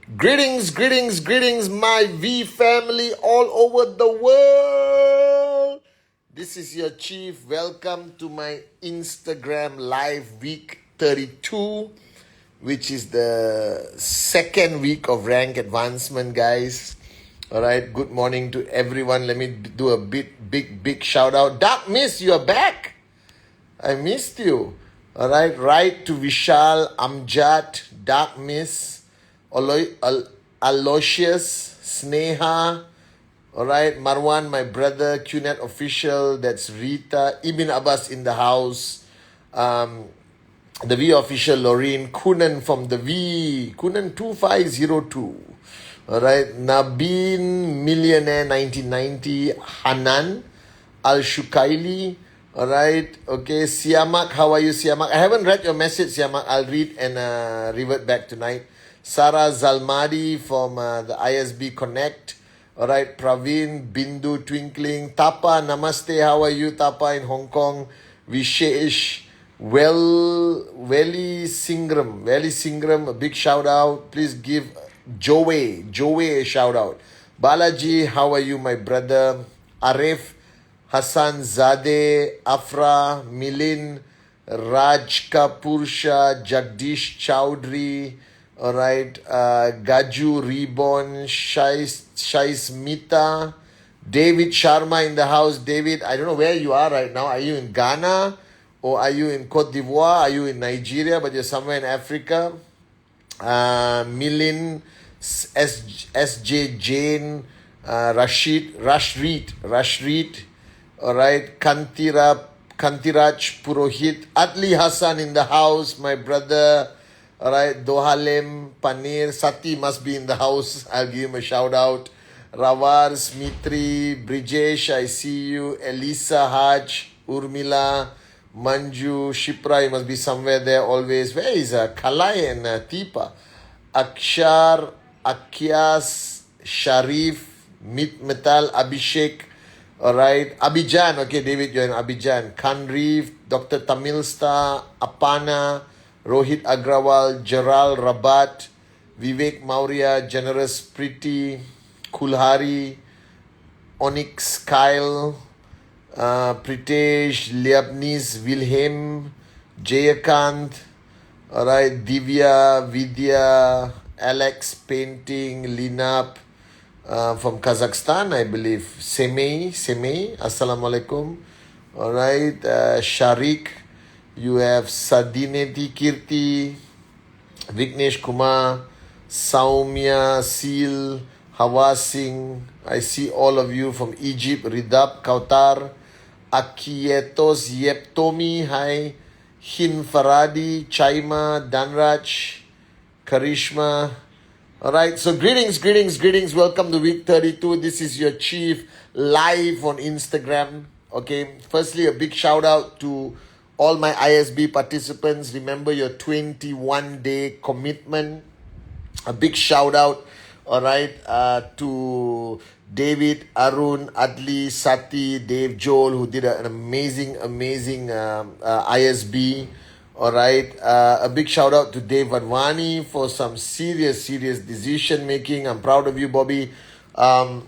Greetings, my V family all over the world. This is your chief. Welcome to my Instagram live week 32, which is the second week of rank advancement, guys. All right, good morning to everyone. Let me do a big shout out. Dark Miss, you are back. I missed you. All right to Vishal, Amjad, Dark Miss, Aloysius, Sneha, all right, Marwan, my brother, Qnet official, that's Rita, Ibn Abbas in the house, the V official, Lorraine, Kunan from the V, Kunan 2502, all right, Nabin, Millionaire 1990, Hanan, Al-Shukaili, all right, okay, Siamak, how are you, Siamak? I haven't read your message, Siamak. I'll read and revert back tonight. Sarah Zalmadi from the ISB Connect. All right, Praveen, Bindu, Twinkling. Tapa, namaste, how are you, Tapa in Hong Kong? Vishesh, Veli Singram, a big shout out. Please give Joey a shout out. Balaji, how are you, my brother? Arif, Hassan Zadeh, Afra, Milin, Raj Kapursha, Jagdish Chowdhury, all right, Gaju Reborn, Shaismita, David Sharma in the house. David, I don't know where you are right now. Are you in Ghana or are you in Cote d'Ivoire? Are you in Nigeria, but you're somewhere in Africa? Milin, SJ Jain, Rashreed, all right, Kantiraj Purohit, Atli Hassan in the house, my brother, all right, Dohalem, Panir, Sati must be in the house, I'll give him a shout out, Rawar, Smitri, Brijesh, I see you, Elisa, Haj, Urmila, Manju, Shipra, you must be somewhere there always. Where is Kalai and Tipa? Akshar, Akyas, Sharif, Metal, Abhishek, all right, Abidjan, okay, David, you're in Abidjan. Kanriv, Dr. Tamil Star, Apana, Rohit Agrawal, Jaral Rabat, Vivek Maurya, Generous Pretty, Kulhari, Onyx Kyle, Pritesh, Leibniz, Wilhelm, Jayakant, all right, Divya, Vidya, Alex Painting, Linap, from Kazakhstan, I believe. Semei, Assalamu alaikum. All right, Sharik, you have Sadineti Kirti, Vignesh Kumar, Saumya, Seal, Hawa Singh. I see all of you from Egypt. Ridab, Kautar, Akietos, Yeptomi, hi. Hin Faradi, Chaima, Danraj, Karishma. All right, so greetings. Welcome to week 32. This is your chief live on Instagram. Okay, firstly, a big shout out to all my ISB participants. Remember your 21-day commitment. A big shout out, all right, to David, Arun, Adli, Sati, Dave, Joel, who did an amazing ISB. All right, a big shout out to Dave Advani for some serious decision making. I'm proud of you, Bobby. A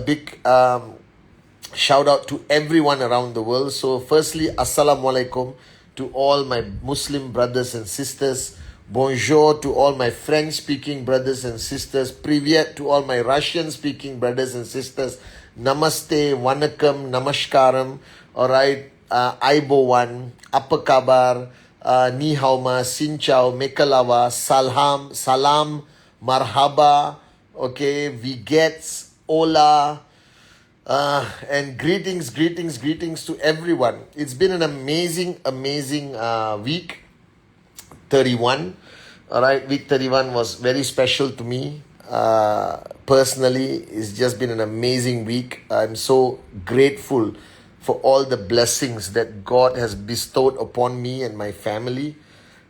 big shout out to everyone around the world. So firstly, Assalamu alaikum to all my Muslim brothers and sisters. Bonjour to all my French-speaking brothers and sisters. Privyet to all my Russian-speaking brothers and sisters. Namaste, Vanakkam, Namaskaram. All right, Aibowan, Apa Kabar, Ni Hao Ma, Sin Chao, Mekalawa, Salam, Marhaba, okay, Vigets, Ola, and greetings to everyone. It's been an amazing week 31. All right, week 31 was very special to me. Personally, it's just been an amazing week. I'm so grateful for all the blessings that God has bestowed upon me and my family.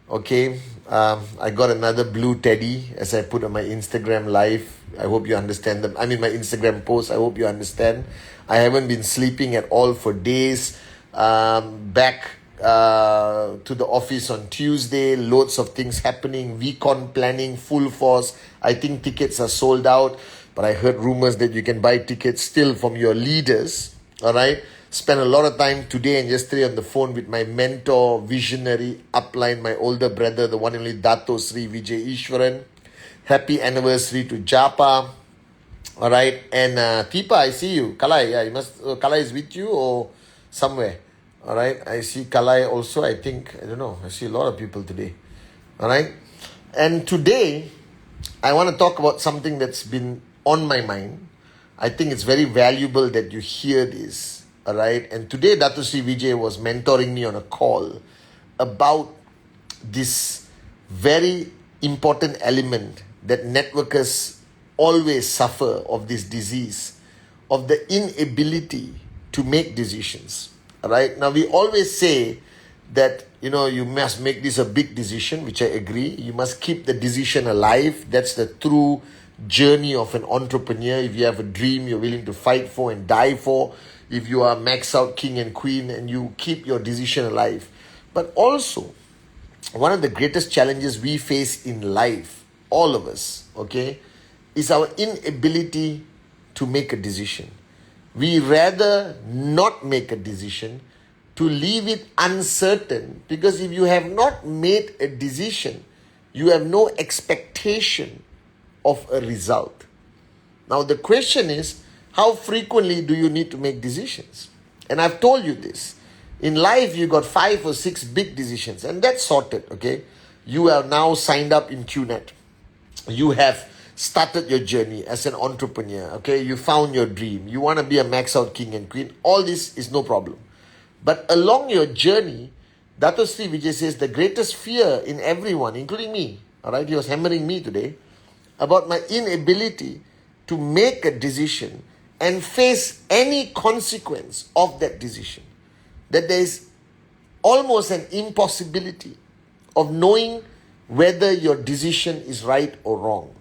Okay, I got another blue teddy as I put on my Instagram live. I hope you understand them. I mean, my Instagram post. I hope you understand. I haven't been sleeping at all for days. Back to the office on Tuesday. Loads of things happening. VCon planning full force. I think tickets are sold out, but I heard rumors that you can buy tickets still from your leaders. All right. Spent a lot of time today and yesterday on the phone with my mentor, visionary, upline, my older brother, the one and only Dato Sri Vijay Ishwaran. Happy anniversary to Japa. All right. And Tipa, I see you. Kalai, yeah, you must. Kalai is with you or somewhere. All right. I see Kalai also. I think, I don't know. I see a lot of people today. All right. And today, I want to talk about something that's been on my mind. I think it's very valuable that you hear this. All right. And today, Dato Sri Vijay was mentoring me on a call about this very important element that networkers always suffer of, this disease of the inability to make decisions. All right. Now, we always say that, you must make this a big decision, which I agree. You must keep the decision alive. That's the true journey of an entrepreneur. If you have a dream you're willing to fight for and die for, if you are max out king and queen and you keep your decision alive. But also, one of the greatest challenges we face in life, all of us, okay, is our inability to make a decision. We rather not make a decision to leave it uncertain, because if you have not made a decision, you have no expectation of a result. Now the question is, how frequently do you need to make decisions? And I've told you this. In life, you got 5 or 6 big decisions, and that's sorted, okay? You are now signed up in Qnet. You have started your journey as an entrepreneur, okay? You found your dream. You want to be a max out king and queen. All this is no problem. But along your journey, Dato Sri Vijay says the greatest fear in everyone, including me, all right? He was hammering me today about my inability to make a decision and face any consequence of that decision. That there is almost an impossibility of knowing whether your decision is right or wrong.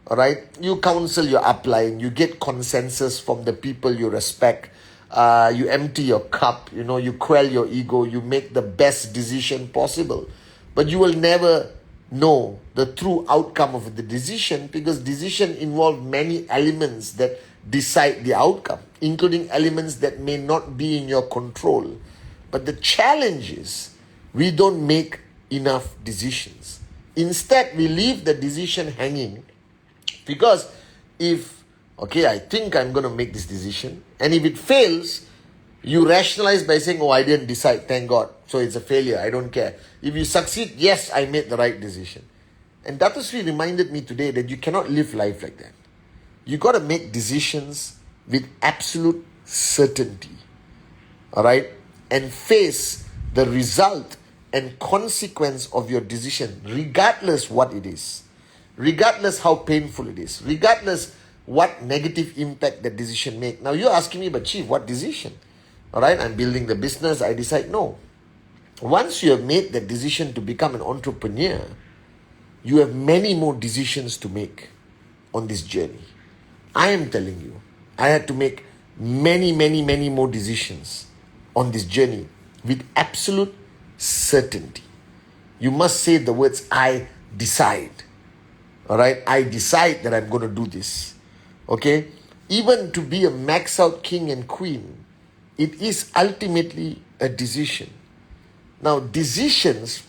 All right? You counsel your upline, you get consensus from the people you respect, you empty your cup, you quell your ego, you make the best decision possible. But you will never know the true outcome of the decision, because decision involve many elements that decide the outcome, including elements that may not be in your control. But the challenge is we don't make enough decisions. Instead, we leave the decision hanging, because I think I'm going to make this decision, and if it fails, you rationalize by saying, I didn't decide, thank God, so it's a failure, I don't care. If you succeed, yes, I made the right decision. And Dato Sri reminded me today that you cannot live life like that. You got to make decisions with absolute certainty, all right, and face the result and consequence of your decision, regardless what it is, regardless how painful it is, regardless what negative impact that decision make. Now you're asking me, but Chief, what decision? All right, I'm building the business, I decide. No. Once you have made the decision to become an entrepreneur, you have many more decisions to make on this journey. I am telling you, I had to make many more decisions on this journey with absolute certainty. You must say the words, I decide. All right, I decide that I'm going to do this. Okay, even to be a max out king and queen, it is ultimately a decision. Now, decisions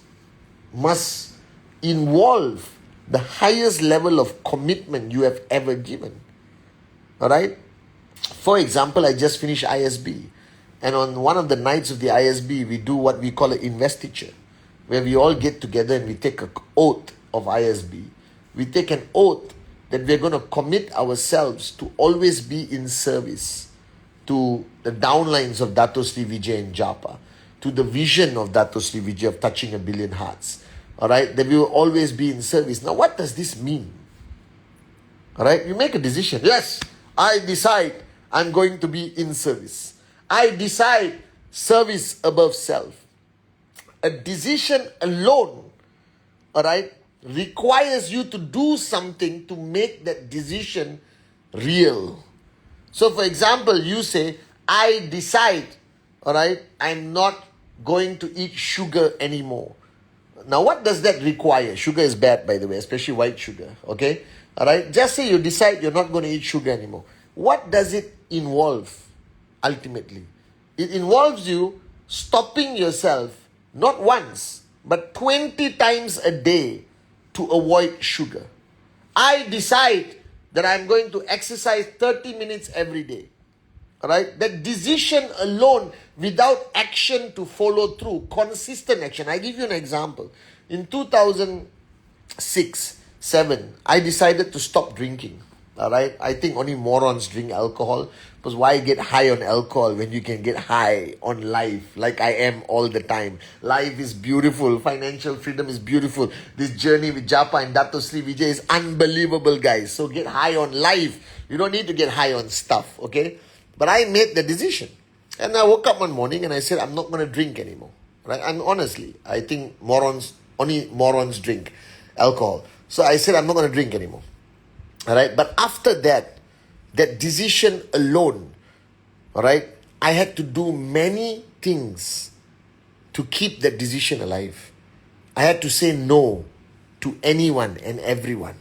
must involve the highest level of commitment you have ever given. All right? For example, I just finished ISB. And on one of the nights of the ISB, we do what we call an investiture, where we all get together and we take an oath of ISB. We take an oath that we're going to commit ourselves to always be in service to the downlines of Dato Sri Vijay and Japa, to the vision of Dato Sri Vijay of touching 1 billion hearts. All right? That we will always be in service. Now, what does this mean? All right? You make a decision. Yes, I decide I'm going to be in service. I decide service above self. A decision alone, all right, requires you to do something to make that decision real. So, for example, you say, I decide, all right, I'm not going to eat sugar anymore. Now, what does that require? Sugar is bad, by the way, especially white sugar, okay? All right? Just say you decide you're not going to eat sugar anymore. What does it involve, ultimately? It involves you stopping yourself, not once, but 20 times a day to avoid sugar. I decide that I'm going to exercise 30 minutes every day. All right? That decision alone, without action to follow through, consistent action. I give you an example. In 2006, 7, I decided to stop drinking. All right? I think only morons drink alcohol. Because why get high on alcohol when you can get high on life, like I am all the time? Life is beautiful. Financial freedom is beautiful. This journey with Japa and Dato Sri Vijay is unbelievable, guys. So get high on life. You don't need to get high on stuff, okay? But I made the decision. And I woke up one morning and I said, I'm not going to drink anymore. Right? And honestly, I think only morons drink alcohol. So I said, I'm not going to drink anymore. All right? But after that decision alone, all right, I had to do many things to keep that decision alive. I had to say no to anyone and everyone.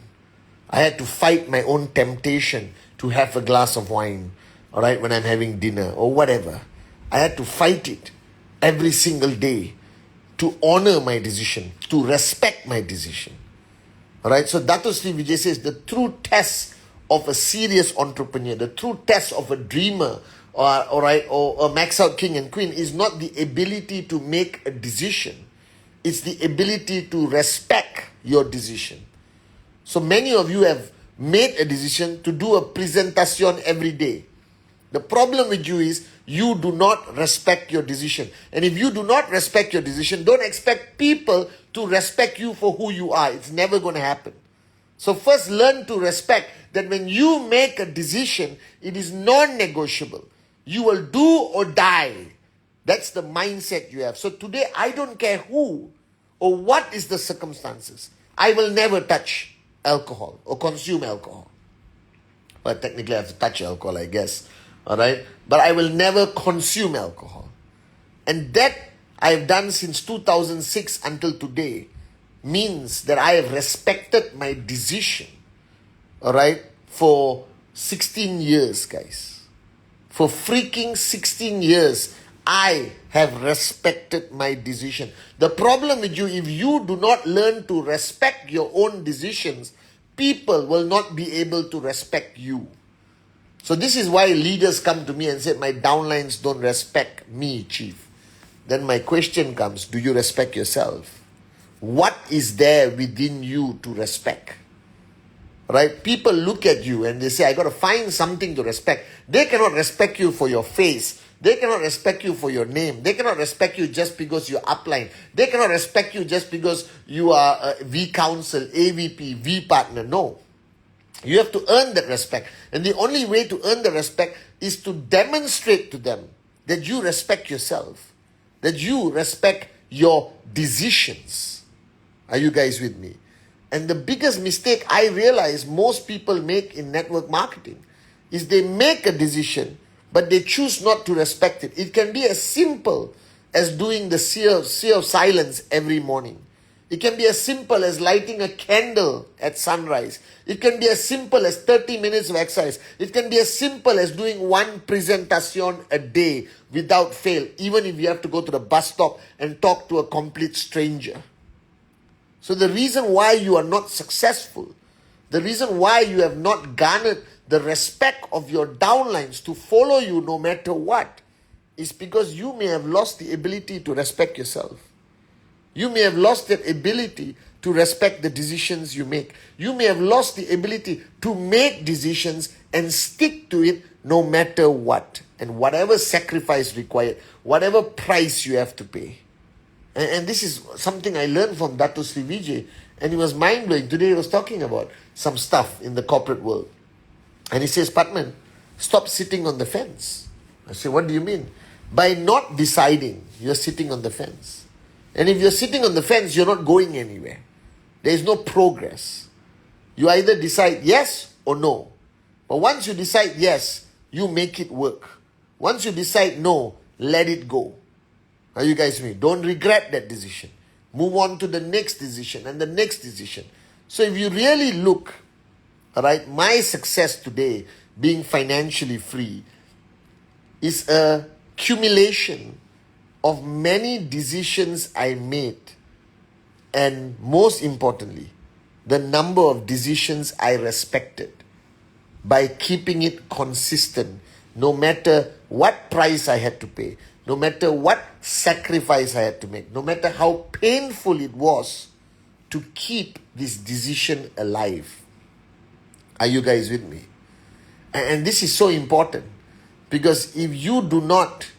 I had to fight my own temptation to have a glass of wine, all right, when I'm having dinner or whatever. I had to fight it every single day to honor my decision, to respect my decision. All right, so Dato Sri Vijay says the true test of a serious entrepreneur, the true test of a dreamer, or a max out king and queen is not the ability to make a decision. It's the ability to respect your decision. So many of you have made a decision to do a presentation every day. The problem with you is you do not respect your decision. And if you do not respect your decision, don't expect people to respect you for who you are. It's never going to happen. So first learn to respect that when you make a decision, it is non-negotiable. You will do or die. That's the mindset you have. So today, I don't care who or what is the circumstances. I will never touch alcohol or consume alcohol. Well, technically I have to touch alcohol, I guess. All right? But I will never consume alcohol. And that I have done since 2006 until today means that I have respected my decision, all right, for 16 years, guys. For freaking 16 years, I have respected my decision. The problem with you, if you do not learn to respect your own decisions, people will not be able to respect you. So this is why leaders come to me and say, my downlines don't respect me, chief. Then my question comes, do you respect yourself? What is there within you to respect? Right? People look at you and they say, I got to find something to respect. They cannot respect you for your face. They cannot respect you for your name. They cannot respect you just because you're upline. They cannot respect you just because you are a V counsel, AVP, V partner. No. You have to earn that respect. And the only way to earn the respect is to demonstrate to them that you respect yourself. That you respect your decisions. Are you guys with me? And the biggest mistake I realize most people make in network marketing is they make a decision, but they choose not to respect it. It can be as simple as doing the sea of silence every morning. It can be as simple as lighting a candle at sunrise. It can be as simple as 30 minutes of exercise. It can be as simple as doing one presentation a day without fail, even if you have to go to the bus stop and talk to a complete stranger. So the reason why you are not successful, the reason why you have not garnered the respect of your downlines to follow you no matter what, is because you may have lost the ability to respect yourself. You may have lost that ability to respect the decisions you make. You may have lost the ability to make decisions and stick to it no matter what. And whatever sacrifice required, whatever price you have to pay. And this is something I learned from Dato Sri Vijay. And it was mind-blowing. Today he was talking about some stuff in the corporate world. And he says, Patman, stop sitting on the fence. I say, what do you mean? By not deciding, you're sitting on the fence. And if you're sitting on the fence, you're not going anywhere. There is no progress. You either decide yes or no. But once you decide yes, you make it work. Once you decide no, let it go. Are you guys with me? Don't regret that decision. Move on to the next decision and the next decision. So if you really look, all right, my success today, being financially free, is a accumulation of many decisions I made, and most importantly, the number of decisions I respected by keeping it consistent, no matter what price I had to pay, no matter what sacrifice I had to make, no matter how painful it was to keep this decision alive. Are you guys with me? And this is so important, because if you do not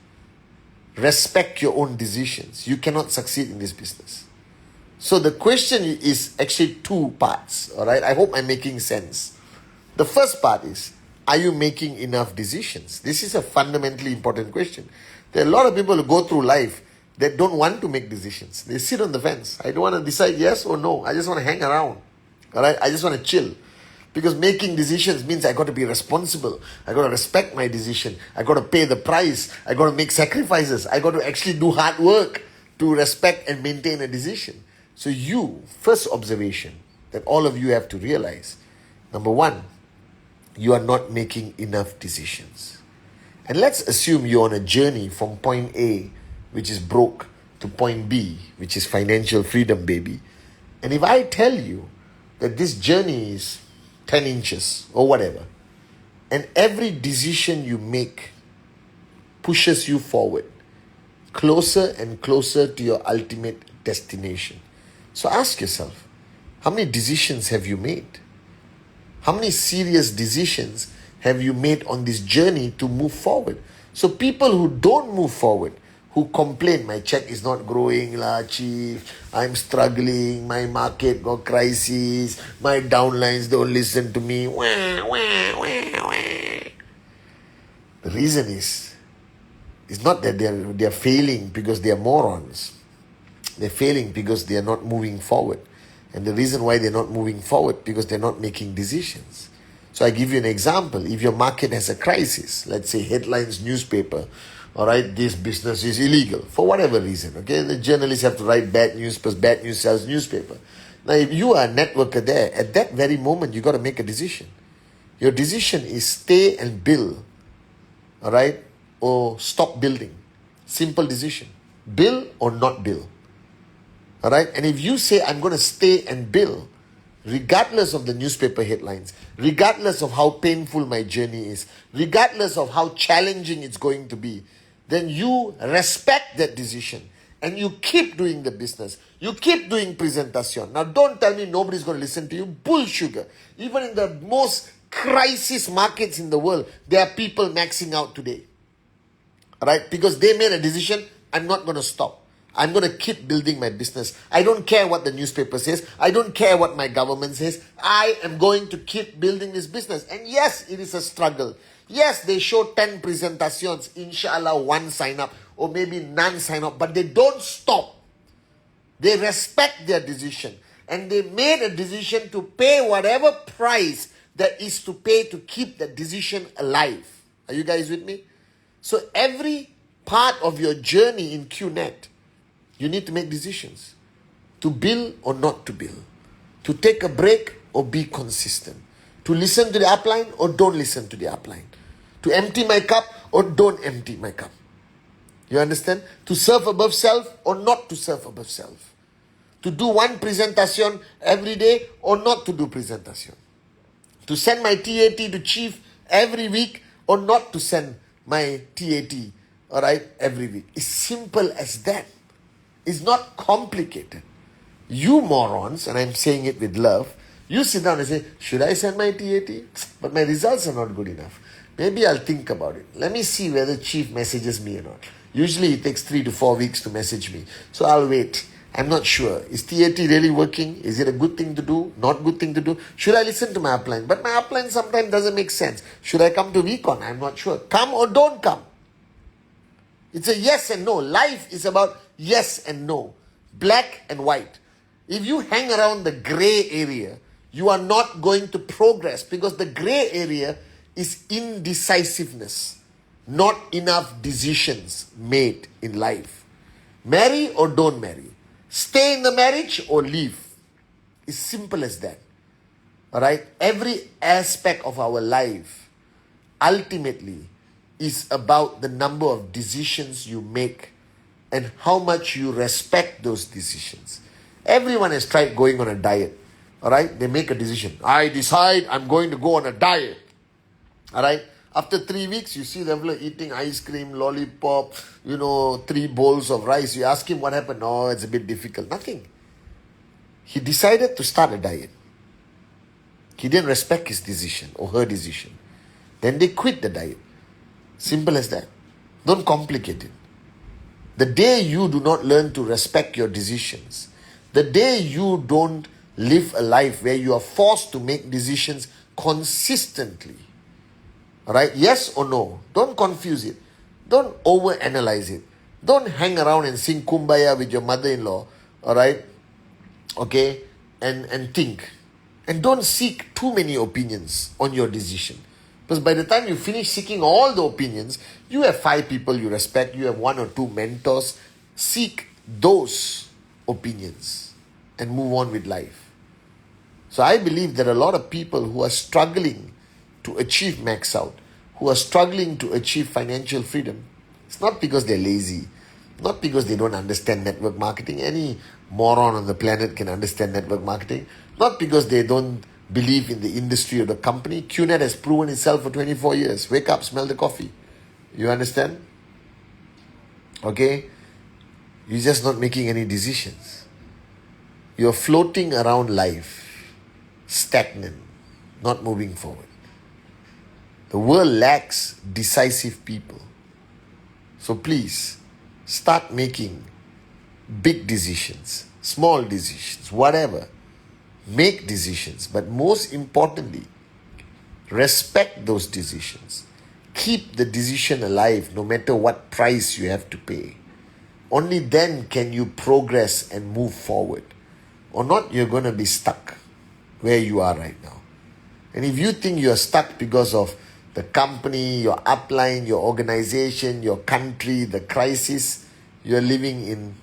respect your own decisions, you cannot succeed in this business. So the question is actually two parts, all right? I hope I'm making sense. The first part is, are you making enough decisions? This is a fundamentally important question. There are a lot of people who go through life that don't want to make decisions. They sit on the fence. I don't want to decide yes or no. I just want to hang around, all right? I just want to chill. Because making decisions means I got to be responsible. I got to respect my decision. I got to pay the price. I got to make sacrifices. I got to actually do hard work to respect and maintain a decision. So first observation that all of you have to realize, number one, you are not making enough decisions. And let's assume you're on a journey from point A, which is broke, to point B, which is financial freedom, baby. And if I tell you that this journey is 10 inches or whatever, and every decision you make pushes you forward, closer and closer to your ultimate destination. So ask yourself, how many decisions have you made? How many serious decisions have you made on this journey to move forward? So people who don't move forward, who complain, my check is not growing, chief, I'm struggling, my market got crisis, my downlines don't listen to me. Wah, wah, wah, wah. The reason is not that they're failing because they are morons. They're failing because they are not moving forward. And the reason why they're not moving forward, because they're not making decisions. So I give you an example. If your market has a crisis, let's say headlines, newspaper, all right, this business is illegal for whatever reason, okay? The journalists have to write bad news because bad news sells newspaper. Now, if you are a networker there, at that very moment, you got to make a decision. Your decision is stay and build, all right, or stop building. Simple decision. Build or not build. All right? And if you say, I'm going to stay and build, regardless of the newspaper headlines, regardless of how painful my journey is, regardless of how challenging it's going to be, then you respect that decision and you keep doing the business. You keep doing presentation. Now, don't tell me nobody's going to listen to you. Bull sugar. Even in the most crisis markets in the world, there are people maxing out today. All right? Because they made a decision, I'm not going to stop. I'm going to keep building my business. I don't care what the newspaper says. I don't care what my government says. I am going to keep building this business. And yes, it is a struggle. Yes, they show 10 presentations. Inshallah, one sign up or maybe none sign up. But they don't stop. They respect their decision. And they made a decision to pay whatever price that is to pay to keep the decision alive. Are you guys with me? So every part of your journey in Qnet, you need to make decisions. To build or not to build. To take a break or be consistent. To listen to the upline or don't listen to the upline. To empty my cup or don't empty my cup. You understand? To serve above self or not to serve above self. To do one presentation every day or not to do presentation. To send my TAT to chief every week or not to send my TAT, all right, every week. It's simple as that. It's not complicated. You morons, and I'm saying it with love, you sit down and say, should I send my TAT? But my results are not good enough. Maybe I'll think about it. Let me see whether chief messages me or not. Usually it takes 3 to 4 weeks to message me. So I'll wait. I'm not sure. Is TAT really working? Is it a good thing to do? Not good thing to do? Should I listen to my upline? But my upline sometimes doesn't make sense. Should I come to Recon? I'm not sure. Come or don't come. It's a yes and no. Life is about yes and no. Black and white. If you hang around the gray area, you are not going to progress because the gray area is indecisiveness. Not enough decisions made in life. Marry or don't marry. Stay in the marriage or leave. It's simple as that. Alright? Every aspect of our life ultimately is about the number of decisions you make and how much you respect those decisions. Everyone has tried going on a diet. Alright? They make a decision. I decide I'm going to go on a diet. Alright? After 3 weeks, you see them eating ice cream, lollipop, 3 bowls of rice. You ask him what happened. No, it's a bit difficult. Nothing. He decided to start a diet. He didn't respect his decision or her decision. Then they quit the diet. Simple as that. Don't complicate it. The day you do not learn to respect your decisions, the day you don't live a life where you are forced to make decisions consistently, alright, yes or no, don't confuse it. Don't overanalyze it. Don't hang around and sing Kumbaya with your mother-in-law, alright, okay, and think. And don't seek too many opinions on your decision. Because by the time you finish seeking all the opinions, you have 5 people you respect, you have 1 or 2 mentors. Seek those opinions and move on with life. So I believe there are a lot of people who are struggling to achieve max out, who are struggling to achieve financial freedom. It's not because they're lazy, not because they don't understand network marketing. Any moron on the planet can understand network marketing. Not because they don't believe in the industry or the company. Qnet has proven itself for 24 years. Wake up, smell the coffee. You understand? Okay? You're just not making any decisions. You're floating around life, stagnant, not moving forward. The world lacks decisive people. So please, start making big decisions, small decisions, whatever. Make decisions, but most importantly, respect those decisions. Keep the decision alive no matter what price you have to pay. Only then can you progress and move forward. Or not, you're going to be stuck where you are right now. And if you think you're stuck because of the company, your upline, your organization, your country, the crisis, you're living in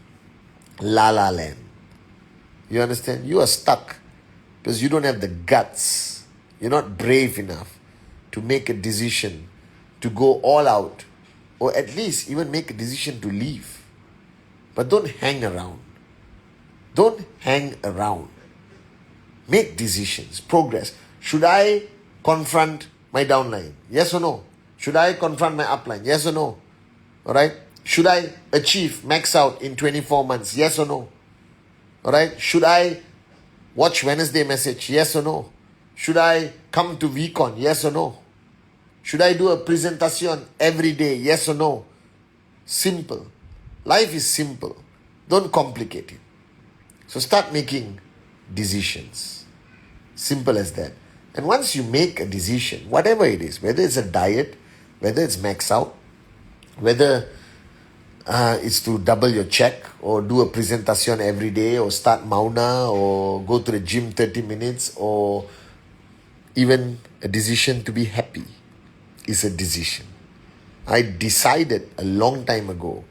la la land. You understand? You are stuck because you don't have the guts. You're not brave enough to make a decision to go all out, or at least even make a decision to leave. But don't hang around. Don't hang around. Make decisions. Progress. Should I confront my downline? Yes or no? Should I confront my upline? Yes or no? Alright? Should I achieve max out in 24 months? Yes or no? Alright? Should I watch Wednesday message? Yes or no? Should I come to VCon? Yes or no? Should I do a presentation every day? Yes or no? Simple. Life is simple. Don't complicate it. So start making decisions. Simple as that. And once you make a decision, whatever it is, whether it's a diet, whether it's max out, whether it's to double your check or do a presentation every day or start Mauna or go to the gym 30 minutes or even a decision to be happy is a decision. I decided a long time ago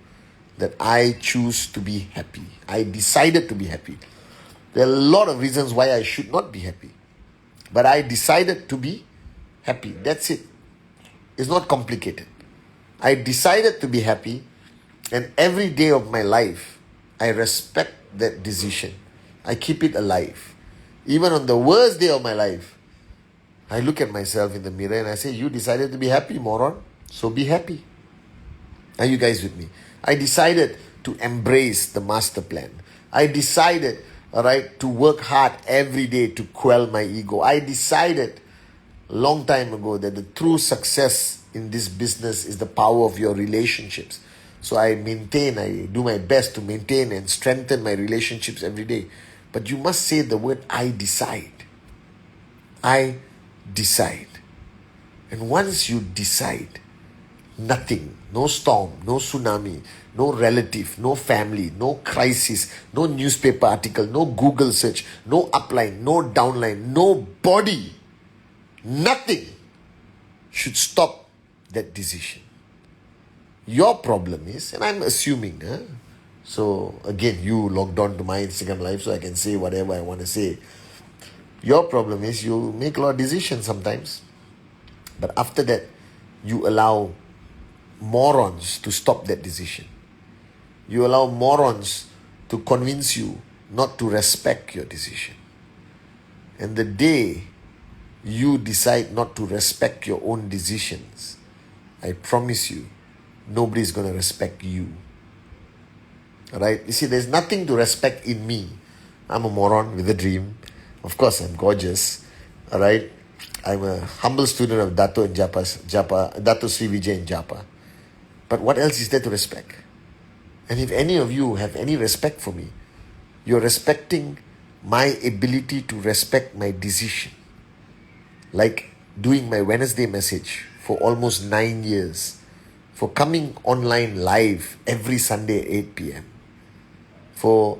that I choose to be happy. I decided to be happy. There are a lot of reasons why I should not be happy. But I decided to be happy. That's it. It's not complicated. I decided to be happy, and every day of my life, I respect that decision. I keep it alive. Even on the worst day of my life, I look at myself in the mirror and I say, you decided to be happy, moron. So be happy. Are you guys with me? I decided to embrace the master plan. I decided, alright, to work hard every day to quell my ego. I decided a long time ago that the true success in this business is the power of your relationships. So I do my best to maintain and strengthen my relationships every day. But you must say the word, I decide. I decide. And once you decide, nothing, no storm, no tsunami, no relative, no family, no crisis, no newspaper article, no Google search, no upline, no downline, nobody, nothing should stop that decision. Your problem is, and I'm assuming, So again, you logged on to my Instagram live so I can say whatever I want to say. Your problem is you make a lot of decisions sometimes. But after that, you allow morons to stop that decision. You allow morons to convince you not to respect your decision. And the day you decide not to respect your own decisions, I promise you, nobody's going to respect you. Alright? You see, there's nothing to respect in me. I'm a moron with a dream. Of course, I'm gorgeous. Alright? I'm a humble student of Dato Sri Vijay in Japa. But what else is there to respect? And if any of you have any respect for me, you're respecting my ability to respect my decision. Like doing my Wednesday message for almost 9 years. For coming online live every Sunday at 8 p.m. For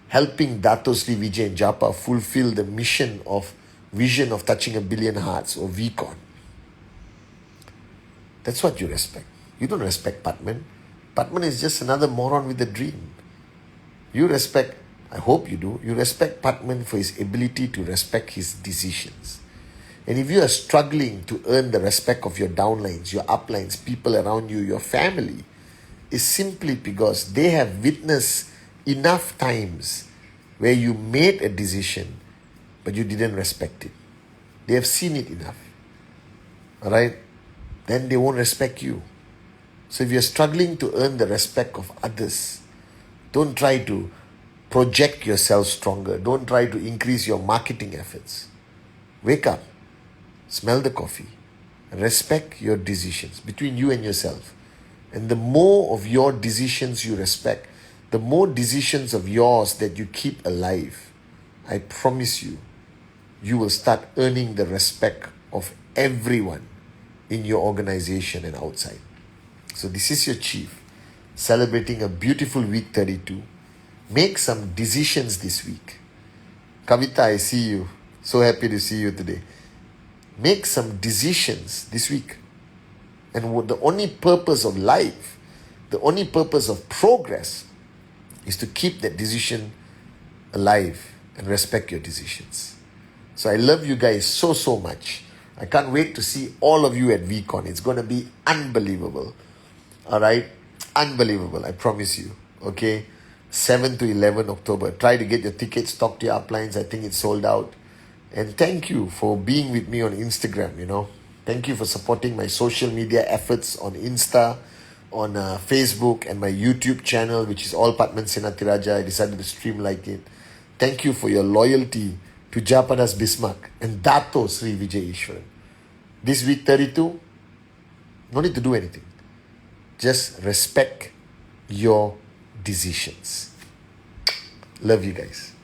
helping Dato Sri Vijay in Japa fulfill the vision of touching 1 billion hearts, or VCon. That's what you respect. You don't respect Patman. Patman is just another moron with a dream. You respect, I hope you do, you respect Patman for his ability to respect his decisions. And if you are struggling to earn the respect of your downlines, your uplines, people around you, your family, is simply because they have witnessed enough times where you made a decision but you didn't respect it. They have seen it enough. Alright? Then they won't respect you. So if you're struggling to earn the respect of others, don't try to project yourself stronger. Don't try to increase your marketing efforts. Wake up. Smell the coffee. Respect your decisions between you and yourself. And the more of your decisions you respect, the more decisions of yours that you keep alive, I promise you, you will start earning the respect of everyone in your organization and outside. So this is your chief, celebrating a beautiful week 32. Make some decisions this week. Kavita, I see you. So happy to see you today. Make some decisions this week. And the only purpose of life, the only purpose of progress is to keep that decision alive and respect your decisions. So I love you guys so, so much. I can't wait to see all of you at VCon. It's going to be unbelievable. Alright? Unbelievable, I promise you. Okay? 7 to 11 October. Try to get your tickets, talk to your uplines. I think it's sold out. And thank you for being with me on Instagram, Thank you for supporting my social media efforts on Insta, on Facebook, and my YouTube channel, which is all Patman Senatiraja. I decided to stream like it. Thank you for your loyalty to Japadas Bismarck and Dato Sri Vijay Ishwaran. This week 32, no need to do anything. Just respect your decisions. Love you guys.